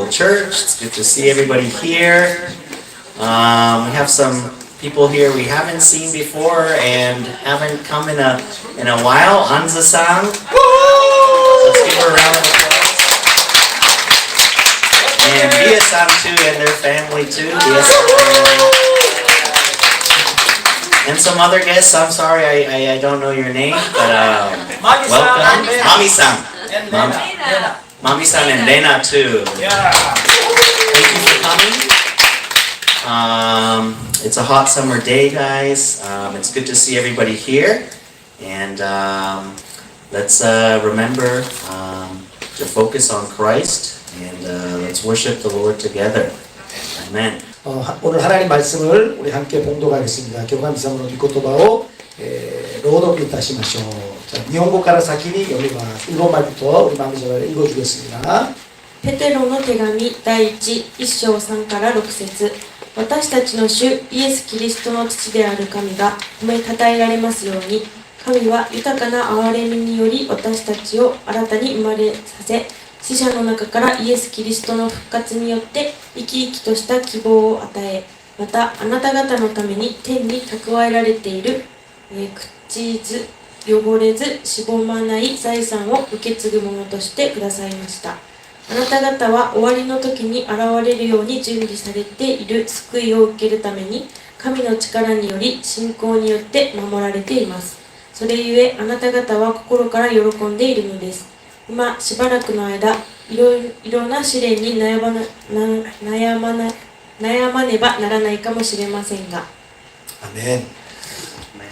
Bible Church. It's good to see everybody here. We have some people here we haven't seen before and haven't come in a while. Anza-san. Let's give her a round of applause. And Bia-san too, and their family too. Bia-san family. And some other guests. I'm sorry, I don't know your name, but welcome. Mami-san. Mami-san and Lena too. Yeah. Thank you for coming. It's a hot summer day, guys. It's good to see everybody here. And let's remember to focus on Christ. And let's worship the Lord together. Amen. 오늘 하나님 말씀을 우리 함께 봉독하겠습니다. 교감イさんの御言葉を朗読いたしましょう。자, 일본어から先に読みます。일본 말부터 우리 마미자가 읽어주겠습니다. ペテロの手紙第1章3から6節。私たちの主イエス・キリストの父である神が褒めたたえられますように、神は豊かな憐れみにより私たちを新たに生まれさせ、死者の中からイエス・キリストの復活によって生き生きとした希望を与え、またあなた方のために天に蓄えられている、朽ちず汚れずしぼまない財産を受け継ぐものとしてくださいました。あなた方は終わりの時に現れるように準備されている救いを受けるために、神の力により信仰によって守られています。それゆえあなた方は心から喜んでいるのです。今しばらくの間、いろな試練に悩まねばならないかもしれませんが。 아멘.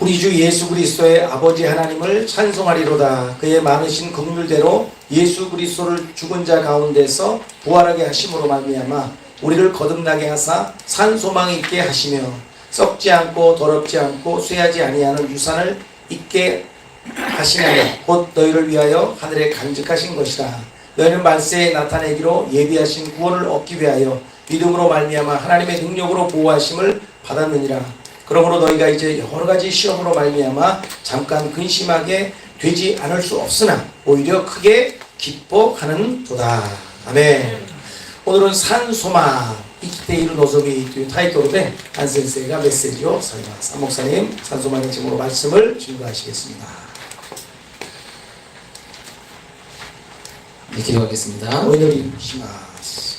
우리 주 예수 그리스도의 아버지 하나님을 찬송하리로다. 그의 많으신 긍휼대로 예수 그리스도를 죽은 자 가운데서 부활하게 하심으로 말미암아 우리를 거듭나게 하사 산 소망이 있게 하시며 썩지 않고 더럽지 않고 쇠하지 아니하는 유산을 있게 하시나니 곧 너희를 위하여 하늘에 간직하신 것이라. 너희는 말세에 나타내기로 예비하신 구원을 얻기 위하여 믿음으로 말미암아 하나님의 능력으로 보호하심을 받았느니라. 그러므로 너희가 이제 여러가지 시험으로 말미암아 잠깐 근심하게 되지 않을 수 없으나 오히려 크게 기뻐하는도다. 아멘. 오늘은 산소망 이키테이루 노조미 또いう 타이틀로 된 한센세이가 메시지로 설명합니다. 목사님 산소망의 제목으로 말씀을 증거하시겠습니다. 네, 기도하겠습니다. 오늘이 시마스.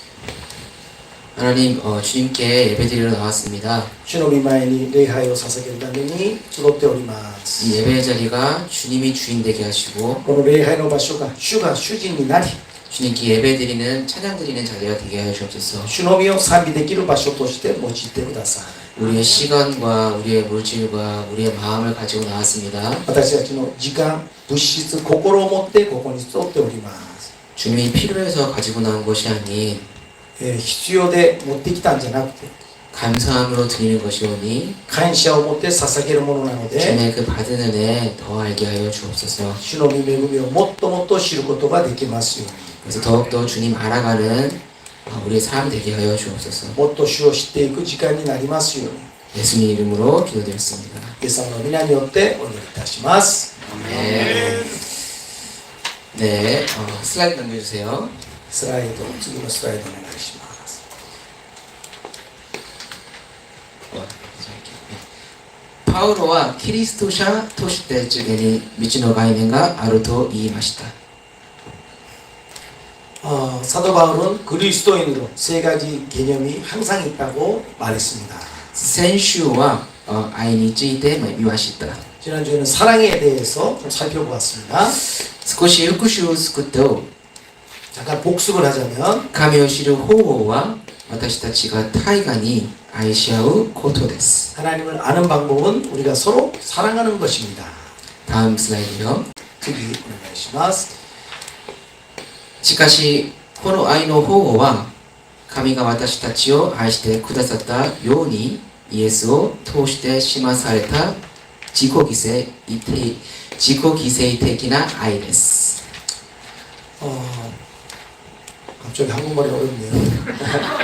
하나님, 주님께 예배드리러 나왔습니다. 主の御前に礼拝を捧げるために集っております。 이 예배의 자리가 주님이 주인 되게 하시고 この礼拝の場所が主が主人になり 주님께 예배드리는 찬양드리는 자리가 되게 하여 주옵소서. 主のみを賛美できる場所として用いてください。 우리의 시간과 우리의 물질과 우리의 마음을 가지고 나왔습니다. 私たちの時間、物質、心を持ってここに集っております。 주님이 필요해서 가지고 나온 것이 아닌 必要で持ってきたんじゃなくて 감사함으로 드리는 것이오니 感謝を持って捧げるものなので 주님의 그 받은 은혜 더 알게 하여 주옵소서. 主の御恵みをもっともっと知ることができますように 그래서 더욱더 주님 알아가는 우리의 삶 되게 하여 주옵소서. もっと主を知っていく時間になりますように 예수님 이름으로 기도드렸습니다. イエス様の皆によってお祈りいたします。 네, 슬라이드 넘겨주세요. スライド、次のスライドお願いします。 파우로와 키리스토샤 토시테 쪽에 미치노 가이넨가 아루と言いました. 사도 바울은 그리스도인으로 세 가지 개념이 항상 있다고 말했습니다. 先週は愛について見ました. 지난주에는 사랑에 대해서 좀 살펴보았습니다. 少し復習をすると 잠깐 복습을 하자면 神を知る方法は私たちが対価に愛し合うことです. 하나님을 아는 방법은 우리가 서로 사랑하는 것입니다. 다음 슬라이드요.次お願いします. しかしこの愛の方法は神が私たちを愛してくださったようにイエスを通して示された自己犠牲的な愛です. 갑자기 한국말이 어렵네요.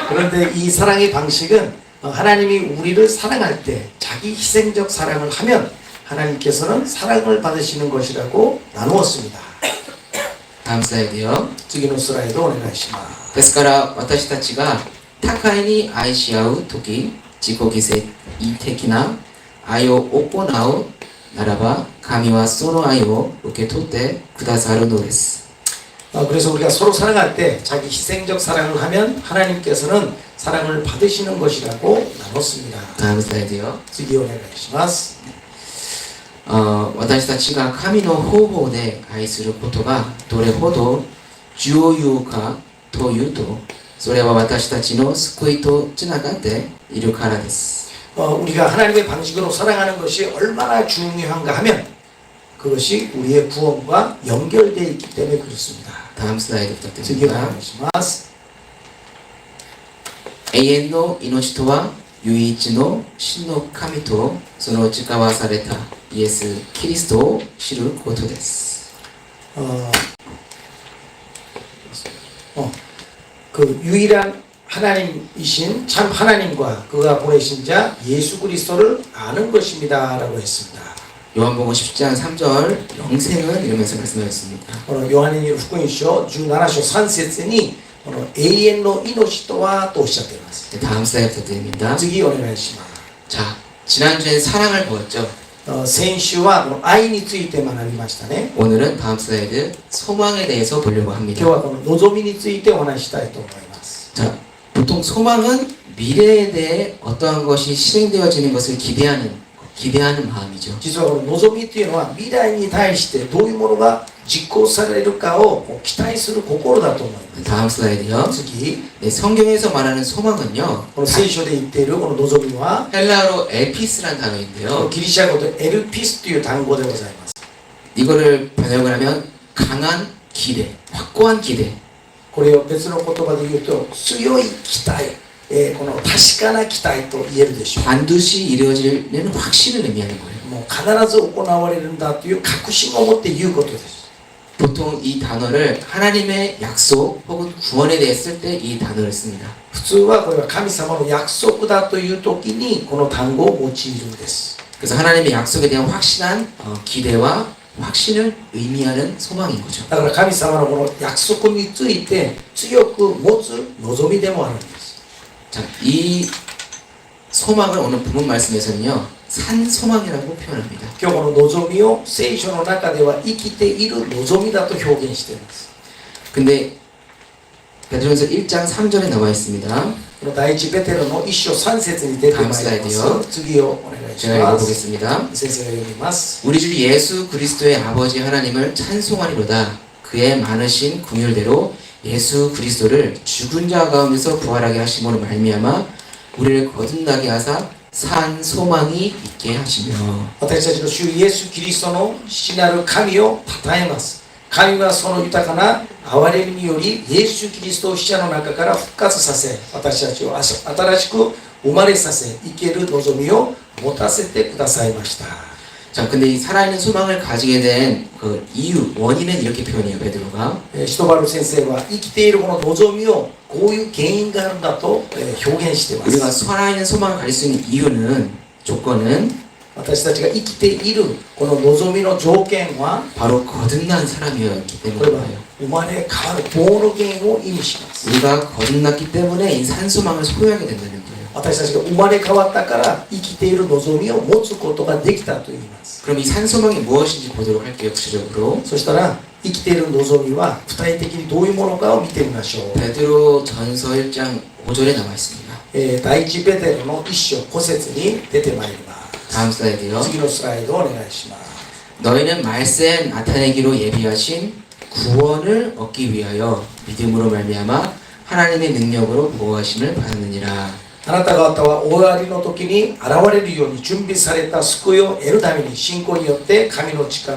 그런데 이 사랑의 방식은 하나님이 우리를 사랑할 때 자기 희생적 사랑을 하면 하나님께서는 사랑을 받으시는 것이라고 나누었습니다. 다음 슬라이드요. 次のスライドお願いします。ですから私たちが互いに愛し合う時、自己犠牲的な愛を行うならば、神はその愛を受け取ってくださるのです。 그래서 우리가 서로 사랑할 때 자기 희생적 사랑을 하면 하나님께서는 사랑을 받으시는 것이라고 나눴습니다. ダムスライドよ。次お願いします。私たちが神の方法で愛することがどれほど重要かというと、それは私たちの救いとつながっているからです。 우리가 하나님의 방식으로 사랑하는 것이 얼마나 중요한가 하면 그것이 우리의 구원과 연결되어 있기 때문에 그렇습니다. ダムスライド 次お 부탁드립니다. 願いします。永遠の命とは唯一の真の神とその誓わされたイエス・キリストを知ることです。 그 유일한 하나님이신 참 하나님과 그가 보내신 자 예수 그리스도를 아는 것입니다 라고 했습니다. 요한복음 10장 3절 영생은 이러면서 말씀하셨습니다. 요한의福音書 17章3節に永遠の命とはとおっしゃっています. 네, 다음 슬라이드 부탁드립니다. 次お願いします. 자, 지난주엔 사랑을 보았죠. 先週は愛について学びましたね. 오늘은 다음 슬라이드 소망에 대해서 보려고 今 합니다. 日はこの望みについてお話ししたいと思います. 자, 보통 소망은 미래에 대해 어떠한 것이 실행되어지는 것을 기대하는 마음이죠. 実はこの望みというのは未来に対してどういうものが実行されるかを期待する心だと思います. 다음 슬라이드요. 次 네, 성경에서 말하는 소망은요. この聖書で言っているこの望みは 헬라어로 엘피스라는 단어인데요. ギリシャ語でエルピスという単語でございます. 이거를 번역을 하면 강한 기대, 확고한 기대. これを別の言葉で言うと強い期待、この確かな期待と言えるでしょう. 반드시 이루어지는 확신을 의미하는 거예요. もう必ず行われるんだという確信を持って言うことです. 보통 이 단어를 하나님의 약속 혹은 구원에 대해 쓸 때 이 단어를 씁니다. 普通はこれは神様の約束だという時にこの単語を用いるんです. 그래서 하나님의 약속에 대한 확실한 기대와 확신을 의미하는 소망인 거죠. だから神様のこの約束について強く持つ望みでもあるんです. 자, 이 소망을 오늘 본문 말씀에서는요. 산 소망이라고 표현합니다. 今日この望みを聖書の中では生きている望みだと表現しています. 근데 베드로전서 1장 3절에 나와 있습니다. この第一ペテロの1章3節に出てまいります. 次をお願いし 제가 ます. 읽어보겠습니다. 先生が読みます. 우리 주 예수 그리스도의 아버지 하나님을 찬송하리로다. 그의 많으신 긍휼대로 예수 그리스도를 죽은 자 가운데서 부활하게 하심으로 말미암아 우리를 거듭나게 하사 산 소망이 있게 하시며. 私たちの主イエス・キリストの父なる神を称えます。神はその豊かな憐れみによりイエス・キリストを死者の中から復活させ、私たちを新しく生まれさせ、生ける望みを持たせてくださいました. 자, 근데 이 살아있는 소망을 가지게 된 그 이유, 원인은 이렇게 표현해요, 베드로가. シトバル先生は生きているこの望みをこういう原因があるんだと表現していま 우리가 す. 살아있는 소망을 가질 수 있는 이유는, 조건은 私たちが生きているこの望みの条件は 바로 거듭난 사람이었기 これは 때문이에요. 生まれ変わるボーノゲンを意味します. 우리가 거듭났기 때문에 이 산소망을 소유하게 된다는 거예요. 私たちが生まれ変わったから生きている望みを持つことができたと言います. 그럼 이 산소망이 무엇인지 보도록 할게요, 구체적으로. そしたら生きている望みは具体的にどういうものかを見てみましょう. 베드로 전서 1장 5절에 나와 있습니다. 第一ペテロの1章5節に出てまいります. 다음 슬라이드요. 次のスライドをお願いします. 너희는 말세에 나타내기로 예비하신 구원을 얻기 위하여 믿음으로 말미암아 하나님의 능력으로 보호하심을 받느니라. あなた方は終わりの時に現れるように準備された救いを得るために信仰によって神の力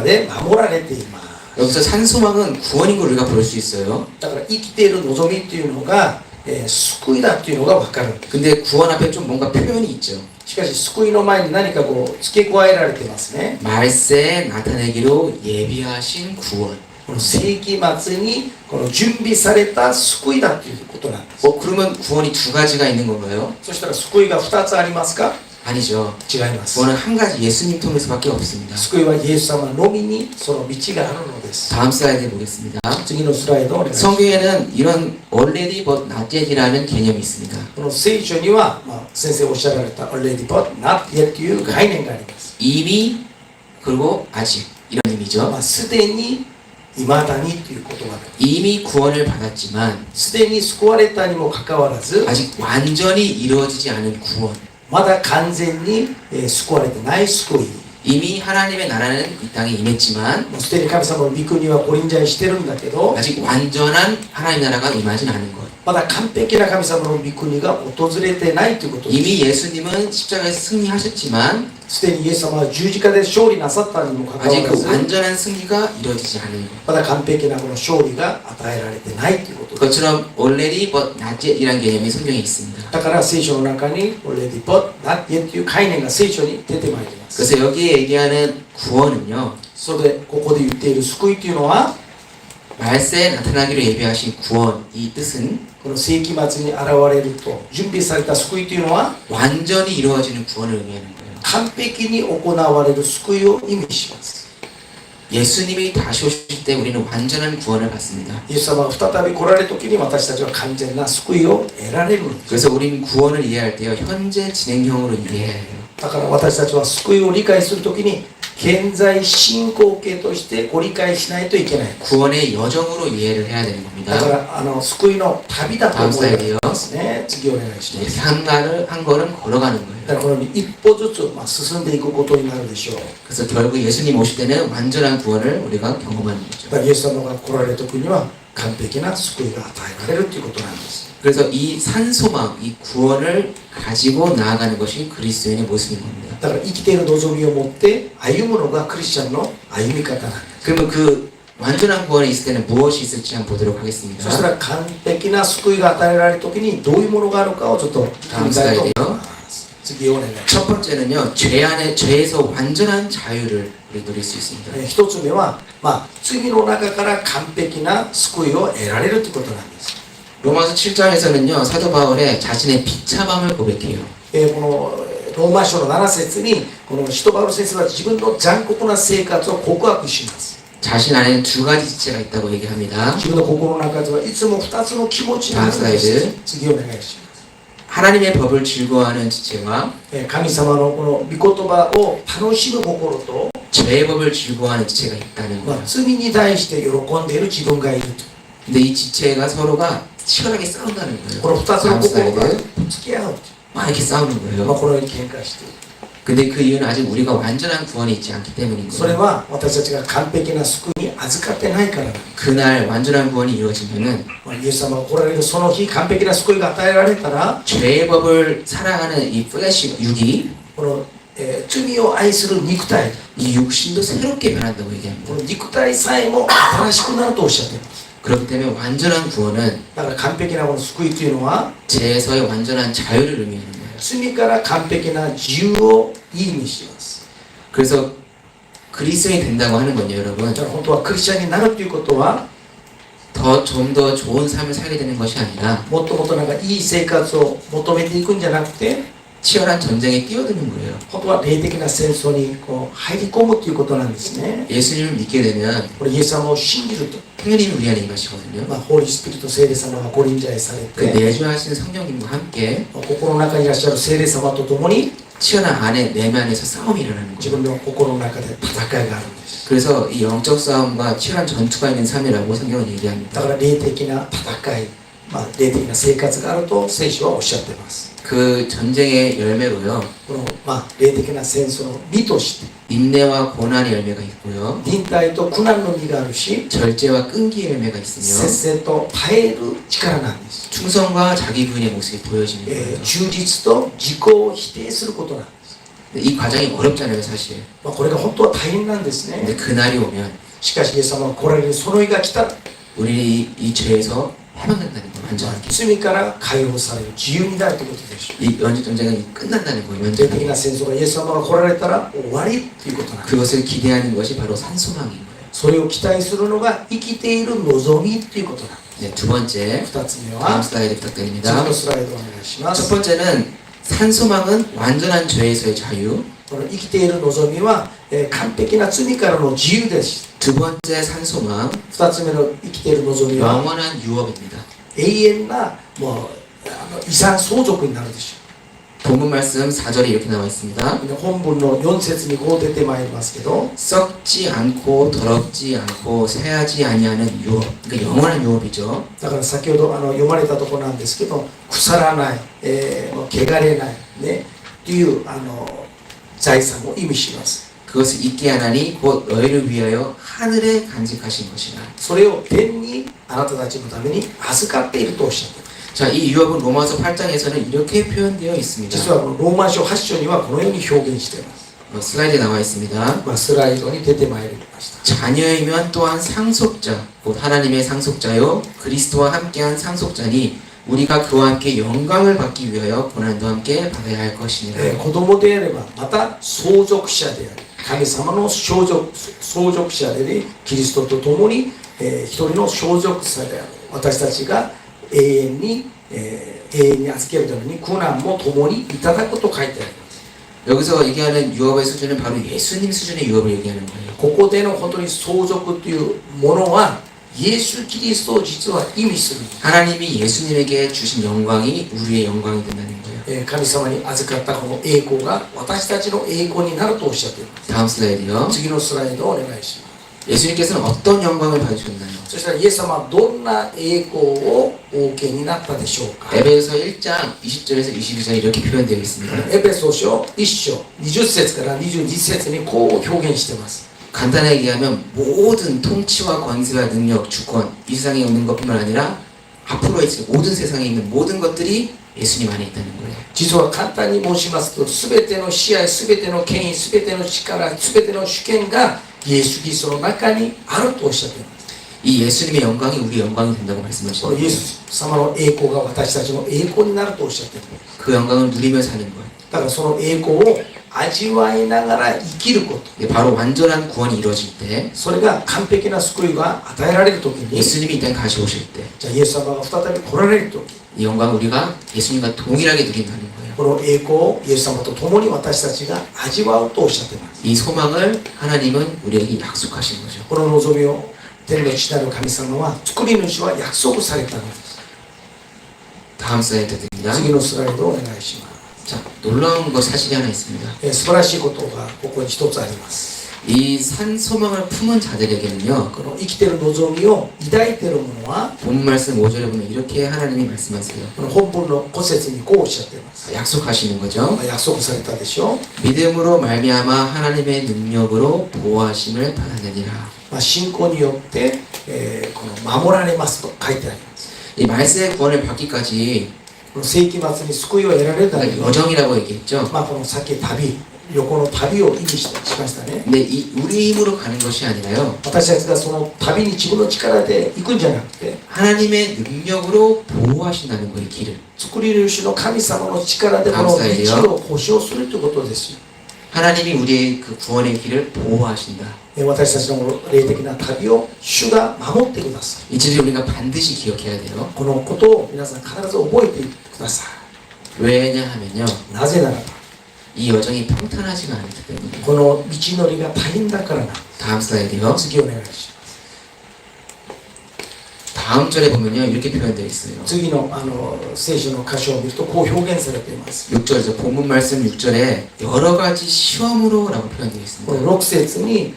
で守られています. 여기서 산소망은 구원인 걸 우리가 볼 수 있어요. だから生きている望みっていうのが、救いだっていうのが分かる. 근데 구원 앞에 좀 뭔가 표현이 있죠. しかし救いの前に何かこう付け加えられてますね. 말세에 나타내기로 예비하신 구원. この世紀末にこの準備された救いだということなんです. 그러면 구원이 두 가지가 있는 건가요? そしたら救いが2つありますか? 아니죠. 違います 구원은 한 가지 예수님 통해서밖에 없습니다. 救いはイエス様のみにその道があるのです 다음 슬라이드 보겠습니다. 次のスライドをお願いします 성경에는 이런 already but not yet이라는 개념이 있습니다. この聖書には、先生おっしゃられた already but not yet という概念があります 이미 그리고 아직 이런 의미죠. すでに未だにという言葉で 이미 구원을 받았지만 すでに救われたにもかかわらず 아직 완전히 이루어지지 않은 구원. まだ完全に救われてない救い 이미 하나님의 나라는 이 땅에 임했지만 もうすでに神様の御国はご臨在してるんだけど 아직 완전한 하나님 나라가 임하진 않은 것. まだ完璧な神様の御国が訪れてないということです 이미 예수님은 십자가에서 승리하셨지만 すでにイエス様は十字架で勝利なさったにもかかわ 아직 ら 그 ず 완전한 승리가 이루어지지 않은 것. まだ完璧なこの勝利が与えられてないということです 그것처럼 already but not yet이라는 개념이 성경에 있습니다. だから聖書の中に already but not yet という概念が聖書に出てまいります 그래서 여기에 얘기하는 구원은요, それでここで言っている救いというのは 말세에 나타나기로 예비하신 구원, 이 뜻은 この世紀末に現れると準備された救いというのは 완전히 이루어지는 구원을 의미하는 거예요. 完璧に行われる救いを意味します 예수님이 다시 오실 때 우리는 완전한 구원을 받습니다. イエス様が再び来られる時に私たちは完全な救いを得られるのです 그래서 우리는 구원을 이해할 때요, 현재 진행형으로 이해해야 해요. だから私たちは救いを理解するときに現在進行形としてご理解しないといけない 구원의 여정으로 이해를 해야 되는 だか 겁니다. ら救いの旅だと思いますね次お願いしま 이렇게 す 한 걸음 걸어가는 거예요. だからこのように一歩ずつ進んでいくことになるでしょう 그래서 결국 예수님 오실 때는 완전한 구원을 우리가 경험하는 거죠. だからイエス様が来られる時には完璧な救いが与えられるということなんです 그래서 이 산소망, 이 구원을 가지고 나아가는 것이 그리스도인의 모습인 겁니다. だから生きている望みを持って歩むのがクリスチャンの歩み方なんです 그러면 그 완전한 구원이 있을 때는 무엇이 있을지 한번 보도록 そした 하겠습니다. ら完璧な救いが与えられる時にどういうものがあるかをちょっと見たいと思います次お願いします 첫 번째는요, 죄에서 완전한 자유를 우리 누릴 수 있습니다. 一つ目は、罪の中から完璧な救いを得られるということなんです 로마서 7장에서는요, 사도 바울의 자신의 비참함을 고백해요. このローマ書の7節にこの使徒パウロ先生は自分の残酷な生活を告白します 자신 안에는 두 가지 지체가 있다고 얘기합니다. 自分の心の中ではいつも2つの気持ちがあるんです次お願いします 하나님의 법을 즐거워하는 지체와 神様のこの御言葉を楽しむ心と、 죄의 법을 즐거워하는 지체가 있다는 거예요. 罪に対して喜んでいる自分がいると 근데 이 지체가 서로가 치열하게 싸운다는 この 거예요. 2つの 다음 心が 슬라이드. ぶつけ合う 막 이렇게 싸우는 と、거예요. このように喧嘩している 근데 그 이유는 아직 우리가 완전한 구원이 있지 않기 때문인 それ 거예요. は私たちが完璧な救いに預かってないからなんです 그날 완전한 구원이 이루어지면은 イエス様が来られるその日完璧な救いが与えられたら 죄의 법을 살아가는 이 플래시 육이 この、罪を愛する肉体 이 육신도 새롭게 변한다고 얘기합니다. この肉体さえも新しくなるとおっしゃっています 그렇기 때문에 완전한 구원은 だから完璧なこの救いというのは 죄에서의 완전한 자유를 의미하는 거예요. 罪から完璧な自由を意味します 그래서 그리스도인이 된다고 하는 건요, 여러분. だから本当はクリスチャンになるということは 좀 더 좋은 삶을 살게 되는 것이 아니라 もっともっとなんかいい生活を求めていくんじゃなくて 치열한 전쟁에 뛰어드는 거예요. 本当は霊的な戦争にこう入り込むということなんですね 예수님을 믿게 되면 これイエス様を信じると、 하느님이 우리 안에 임하시거든요. ホーリースピリット聖霊様がご臨在され 그 て 내주하시는 성령님과 함께 心の中にいらっしゃる聖霊様と共に 치열한 안에 내면 안에서 싸움이 일어나는 自 거예요. 分の心の中で戦いがあるんです 그래서 이 영적 싸움과 치열한 전투가 있는 삶이라고 성경은 だ 얘기합니다. から霊的な戦い、霊的な生活があると聖書はおっしゃっています 그 전쟁의 열매로요, この、霊的な戦争の実として 인내와 고난의 열매가 있고요, 忍耐と苦難の実があるし 절제와 끈기의 열매가 節 있으며 制と耐える力なんです 충성과 자기 부인의 모습이 보여지는 거예요. 忠実と自己を否定することなんです 이 과정이 어렵잖아요, 사실. これが本当は大変なんですね 근데 그날이 오면 しかしイエス様が来られるその日が来たら 우리 이 죄에서 해방된다는 거예요, 완전하게. 罪から解放される自由になるということでしょう 이 영적 전쟁은 끝난다는 거예요, 霊的 완전하게. な戦争がイエス様が来られたら終わりということなんです 그것을 기대하는 것이 바로 산소망인 거예요. それを期待するのが生きている望みということなんです 네, 두 번째, 2つ目 다음 は 슬라이드 次 부탁드립니다. のスライドお願いしま 첫 す 번째는 산소망은 완전한 죄에서의 자유. この生きている望みは、完璧な罪からの自由です。 두 번째 산소망, 2つ目の生きている望みは 영원한 유업입니다. 永遠なもう遺産相続になるでしょ 본문 말씀 4절에 이렇게 나와 있습니다. う。本文の4節にこう出てまいりますけど、 썩지 않고 더럽지 않고 새하지 아니하는 유업. 그러니까 영원한 유업이죠. だから先ほど読まれたところなんですけど、腐らない、もう汚れないねという財産を意味します。 그것을 잊게 하나니 곧 너희를 위하여 하늘에 간직하신 것이라. それを天にあなたたちのために預かっているとおっしゃっている。 자, 이 유업은 로마서 8장에서는 이렇게 표현되어 있습니다. 実はこのローマ書8章にはこのように表現しています。 슬라이드에 나와 있습니다. スライドに出てまいりました。 자녀이면 또한 상속자, 곧 하나님의 상속자요 그리스도와 함께한 상속자니 우리가 그와 함께 영광을 받기 위하여 고난도 함께 받아야 할 것이니라. 子供であればまた相続者である神様の相続者でありキリストと共に、一人の相続者である私たちが永遠に預けるために苦難も共にいただくと書いてあります。 여기서 얘기하는 유업의 수준은 바로 예수님 수준의 유업을 얘기하는 거예요. ここでの本当に相続というものはイエス・キリストを実は意味する。 하나님이 예수님에게 주신 영광이 우리의 영광이 된다는 거예요. 神様に預かったこの栄光が私たちの栄光になるとおっしゃっています。 다음 슬라이드요. 次のスライドをお願いします。 예수님께서는 어떤 영광을 받으셨나요? そしたらイエス様はどんな栄光をお受けになったでしょうか。 에베소서 1장 20절에서 22절 이렇게 표현되어 있습니다. エペソ書1章20節から22節にこう表現しています。 간단하게 얘기하면 모든 통치와 권세와 능력, 주권 이 세상에 있는 것뿐만 아니라 앞으로 있을 모든 세상에 있는 모든 것들이 예수님 안에 있다는 거예요. 実は簡単に申しますと全ての支配、全ての権威、全ての力、全ての主権がイエス・キリストの中にあるとおっしゃっています。 이 예수님의 영광이 우리의 영광이 된다고 こ 말씀하시는 のイエ 거예요. ス様の栄光が私たちの栄光になるとおっしゃっています。 그 영광을 누리며 사는 거예요. だからその栄光を味わいながら生きること。 이게 바로 완전한 구원이 이루어질 때 それが完璧な救いが与えられるときに、 예수님이 이 땅에 다시 오실 때 이 じゃあイエス様が再び来られるとき、 영광을 우리가 예수님과 동일하게 누린다는 거예요. この栄光をイエス様と共に私たちが味わうとおっしゃっています。 이 소망을 하나님은 우리에게 약속하신 거죠. この望みを天の父なる神様は作り主は約束されたのです。 다음 슬라이드 드립니다. 次のスライドをお願いします。 자, 놀라운 것 사실이 하나 있습니다. 素晴らしいことがここに一つあります。 이 산 소망을 품은 자들에게는요. この生きている望みを抱いている者は 본 말씀 5절에 보면 이렇게 하나님이 말씀하세요. この本文の5節にこうおっしゃっています。 약속하시는 거죠. 約束されたでしょう。 믿음으로 말미암아 하나님의 능력으로 보호하심을 받았느니라. 信仰によって、この守られますと書いてあります。 이 말세의 구원을 받기까지 この世紀末に救いを得られるために、 여정이라고 얘기했죠. このさっき旅、横の旅を意味しましたね。 근데 이 우리 힘으로 가는 것이 아니라요. 私たちがその旅に自分の力で行くんじゃなくて、 하나님의 능력으로 보호하신다는 거예요. 길을. 作り主の神様の力でこの道を保証するということですよ。 하나님이 우리의 그 구원의 길을 보호하신다. 私たちの霊的な旅を主が守ってください。 이 진리를 우리가 반드시 기억해야 돼요. このことを皆さん必ず覚えてくださ 왜냐하면요. い。なぜならば、 이 여정이 평탄하지가 않기 때문에. この道のりが大変だからな。 다음 슬라이드요. 次お願いします。 다음 절에 보면요. 이렇게 표현되어 있어요. 次の聖書の箇所を見るとこう表現されています。 6절에서 본문 말씀 6절에 여러 가지 시험으로 라고 표현되어 こ 있습니다. の6節に、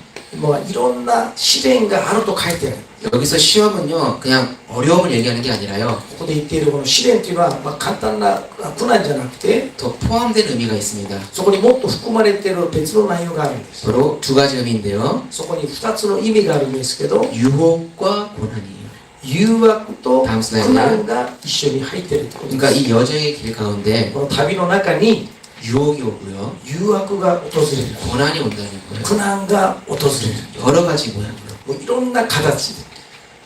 いろんな試練があると書いてある。 여기서 시험은요. 그냥 어려움을 얘기하는 게 아니라요. ここで言っているこの試練というのは、簡単な苦難じゃなくて、 더 포함된 의미가 있습니다. そこにもっと含まれている別の内容があるんです。 바로 두 가지 의미인데요. そこに2つの意味があるんですけど、 유혹과 고난이에요. 誘惑とダウンスライド苦難が一緒に入っているということで 그러니까 す。 이 여정의 길 가운데 この旅の中に 유혹이 오고요. 誘惑が訪れる。 고난이 온다는 거예요. 苦難が訪れる。 여러 가지 모양으로. もういろんな形で。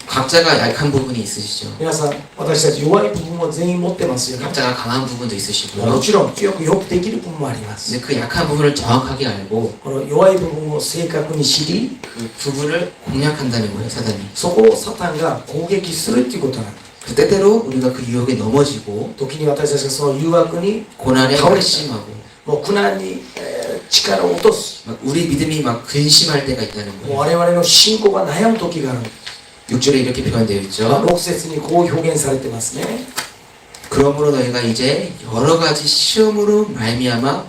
각자가 약한 부분이 있으시죠. 皆さん、私たち弱い部分を全員持ってますよね。 각자가 강한 부분도 も 있으시고요. ちろんよくできる部分もあります。 근데 그 약한 부분을 정확하게 알고 この弱い部分を正確に知り、 그 부분을 공략한다는 거예요, 사단이. そこをサタンが攻撃するっていうことなんです。그 때때로 우리가 그 유혹에 넘어지고 時に私たちがその誘惑に 고난에 가오리 낙심하고 もう苦難に、力を落とす 막 우리 믿음이 막 근심할 때가 있다는 もう 거예요. 我々の信仰が悩む時がある、 6절에 이렇게 표현되어 まあ 있죠. 6節にこう表現されてますね。 그러므로 너희가 이제 여러 가지 시험으로 말미암아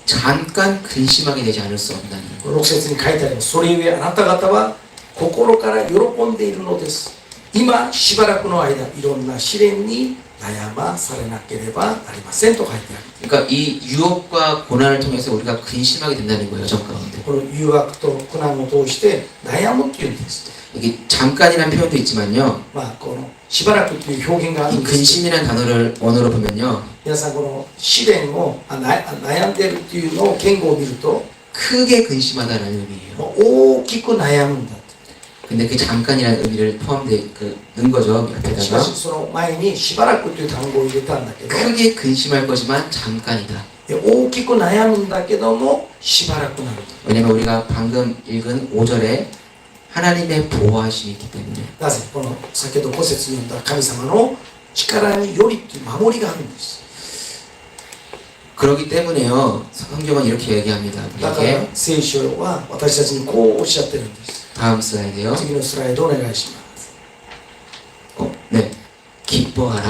잠깐 근심하게 되지 않을 수 없나니. 6節に書いてあります。それゆえあなた方は心から喜んでいるのです。今しばらくの間いろんな試練に悩まされなければなりませんと書いてある。 그러니까 이 유혹과 고난을 통해서 우리가 근심하게 된다는 거예요, 정 가운데. この誘惑と苦難を通して悩むっていうんです。 이게 잠깐이라는 표현도 있지만요. まあこのしばらくという表現がある 이 んです。 근심이라는 단어를 원어로 보면요. 皆さんこの試練を悩んでるっていうのを言語を見ると 크게 근심하다라는 의미예요. もう大きく悩むんだ。 근데 그 잠깐이라는 의미를 넣은 거죠, しか 옆에다가. しその前にしばらくという単語を入れたんだけど、 크게 근심할 거지만 잠깐이다. 大きく悩むんだけどもしばらくなる。 왜냐면 우리가 방금 읽은 5절에 하나님의 보호하심이 있기 때문에. なぜこの先ほど5節に読んだ神様の力によりという守りがあるんです。 그렇기 때문에요. 성경은 이렇게 얘기합니다. だから 우리에게 聖書は私たちにこうおっしゃってるんです。 다음 슬라이드요. 次のスライドお願いします。 네. 기뻐하라라고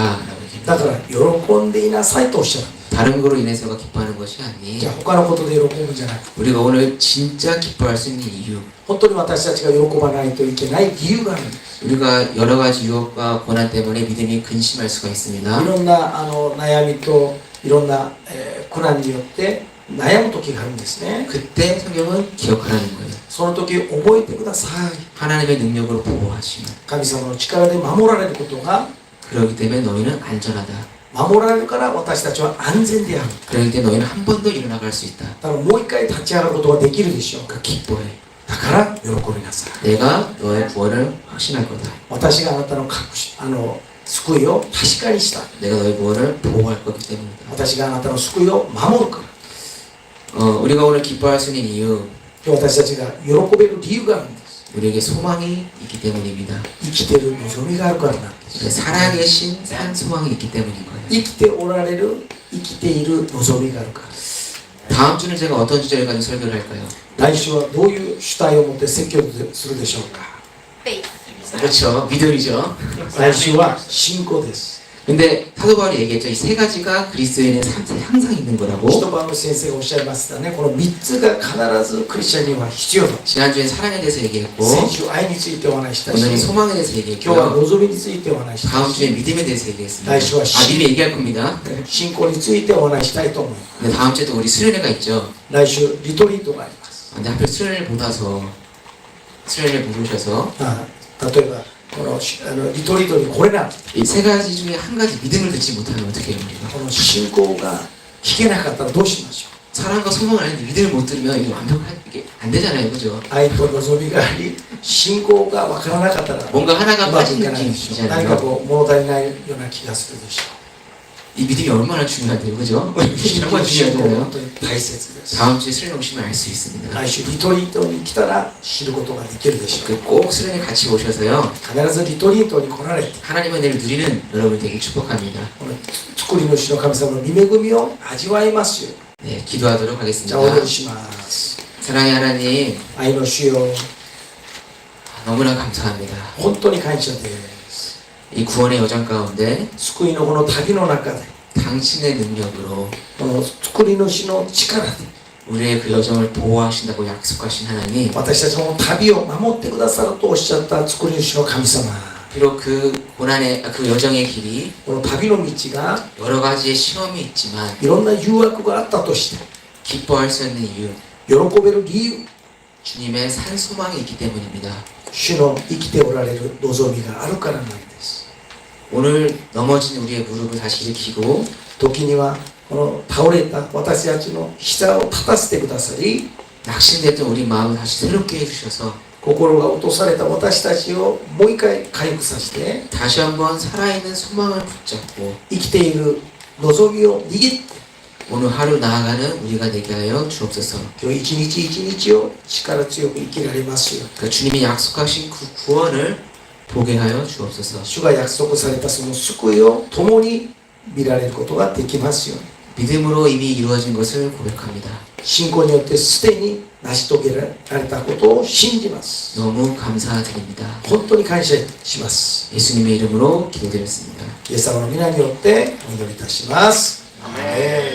だ 얘기합니다. から喜んでいなさいとおっしゃるんです。 다른 거로 인해서가 기뻐하는 것이 じ 아니. ゃあ他のことで喜ぶんじゃなくて、 우리가 오늘 진짜 기뻐할 수 있는 이유. 本当に私たちが喜ばないといけない理由があるんです。 우리가 여러 가지 유혹과 고난 때문에 믿음이 근심할 수가 い 있습니다. ろんな悩みといろんな、苦難によって悩む時があるんですね。 그때 성경은 기억하라는 거예요. その時覚えてください。 하나님의 능력으로 보호하시면. 神様の力で守られることが 그렇기 때문에 너희는 안전하다. 守られるから私たちは安全である。 그렇기 때문에 너희는 한 번 더 일어나갈 수 있다. だからもう一回立ち上がることができるでしょう。 그 기뻐해. だから喜びなさい。 내가 너의 구원을 확신할 거다. 私があなたの救いを確かにした。 내가 너의 구원을 보호할 거기 때문이다. 私があなたの救いを守るから。 우리가 오늘 기뻐할 수 있는 이유, 今日私たちが喜べる理由があるんです。 우리에게 소망이 있기 때문입니다. 生きている望みがあるからなんです。 살아계신 산 소망이 있기 때문인 거예요. 生きておられる、生きている望みがあるから。 다음 주는 제가 어떤 주제를 가지고 설교를 할까요? 来週はどういう主体を持って説教するでしょうか。 그렇죠. 믿음이죠. 来週は信仰です。 근데 사도 바울이 얘기했죠. 이 세 가지가 그리스도인의 삶에 항상 있는 거라고. 一晩の先生がおっしゃいましたね。この3つが必ずクリスチャンには必要だ。 지난주엔 사랑에 대해서 얘기했고 先週愛についてお話ししたし、 오늘은 소망에 대해서 今日は 얘기했고요. 望みについてお話しした 다음 주에 し、 믿음에 대해서 얘기했습니다. 날씨와 미리 얘기할 겁니다. 信仰についてお話ししたいと思います。 근데 다음 주에 또 우리 수련회가 있죠. 来週リトリートがあります。 근데 하필 수련회를 못 와서 수련회를 못 오셔서 例えばこのリトリートに来れなくて、 이 세 가지 중에 한 가지 믿음을 듣지 못하면 어떻게 해요 우리가? この信仰が聞けなかったらどうしましょう。 사랑과 소망을 아는데 믿음을 못 들으면 이게 완벽하게 안 되잖아요, 그죠? 愛と望みがあり、信仰が分からなかったら 뭔가 하나가 うまく 빠진 いかないでしょう。何か 느낌이잖아요. こう物足りないような気がするでしょ 이 믿음이 얼마나 중요한데요, 그죠? う。 정말 信仰は 중요하잖아요. 本当に大切です。 다음 주에 수련회 오시면 알 수 있습니다. 来週リトリートに来たら知ることができるでしょう。 꼭 수련회 같이 오셔서요. 必ずリトリートに来られて、 하나님의 은혜를 누리는 여러분 되게 축복합니다. この作り主の神様の御恵みを味わいますよ。 네, 기도하도록 じゃあ 하겠습니다. お祈りします。 사랑의 하나님, 愛の主よ、 너무나 감사합니다. 本当に感謝です。 이 구원의 여정 가운데 救いのこの旅の中で、 당신의 능력으로 この作り主の力で、 우리의 그 여정을 보호하신다고 약속하신 하나님, 私たちの旅を守ってくださるとおっしゃった作り主の神様、 비록 그 고난의 그 여정의 길이 この旅の道が 여러 가지의 시험이 있지만 いろんな誘惑があったとして、 기뻐할 수 있는 이유, 喜べる理由、 주님의 산 소망이 있기 때문입니다. 主の生きておられる望みがあるからなんです。 오늘 넘어진 우리의 무릎을 다시 일으키고 時にはこの倒れた私たちの膝を立たせてくださり、 낙심됐던 우리 마음을 다시 새롭게 해주셔서 心が落とされた私たちをもう一回回復させて、 다시 한번 살아있는 소망을 붙잡고 生きている望みを握って、 오늘 하루 나아가는 우리가 되게 하여 주옵소서. 今日一日一日を力強く生きられますよ。 그 주님이 약속하신 그 구원을 보게 하여 주옵소서. 主が約束されたその救いを共に見られることができますように。 믿음으로 이미 이루어진 것을 고백합니다. 信仰によってすでに成し遂げられたことを信じます。 너무 감사드립니다. 本当に感謝します。 예수님의 이름으로 기도드렸습니다. イエス様の皆によってお祈りいたします。アメン。